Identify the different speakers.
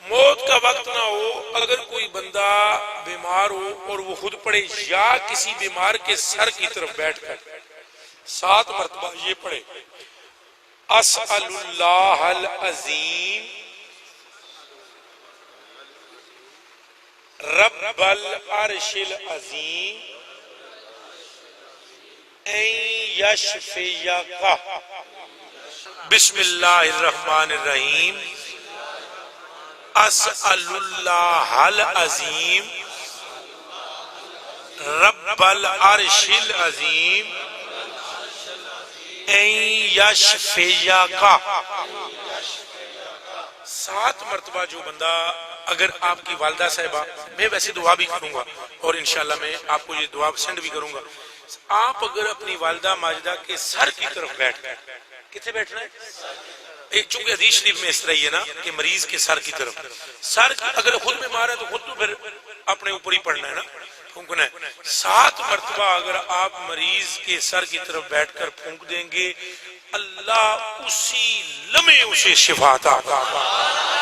Speaker 1: موت کا وقت نہ ہو، اگر کوئی بندہ بیمار ہو اور وہ خود پڑھے یا کسی بیمار کے سر کی طرف بیٹھ کر 7 مرتبہ یہ پڑھے، اسأل اللہ العظیم رب العرش العظیم ان یشفیک، بسم اللہ الرحمن الرحیم، اسأل اللہ العظیم رب العرش العظیم ان یشفیک۔ 7 مرتبہ جو بندہ، اگر آپ کی والدہ صاحبہ، میں ویسے دعا بھی کروں گا اور انشاءاللہ میں آپ کو یہ دعا سینڈ بھی کروں گا، آپ اگر اپنی والدہ ماجدہ کے سر کی طرف بیٹھ کر، کتنے بیٹھنا ہے؟ ایک چونکہ حدیث شریف میں اس طرح ہے نا کہ مریض کے سر کی طرف، سر اگر خود بیمار ہے تو خود تو پھر اپنے اوپر ہی پڑھنا ہے نا، پھونکنا ہے۔ 7 مرتبہ اگر آپ مریض کے سر کی طرف بیٹھ کر پھونک دیں گے، اللہ اسی لمحے اسے شفا عطا فرمائے۔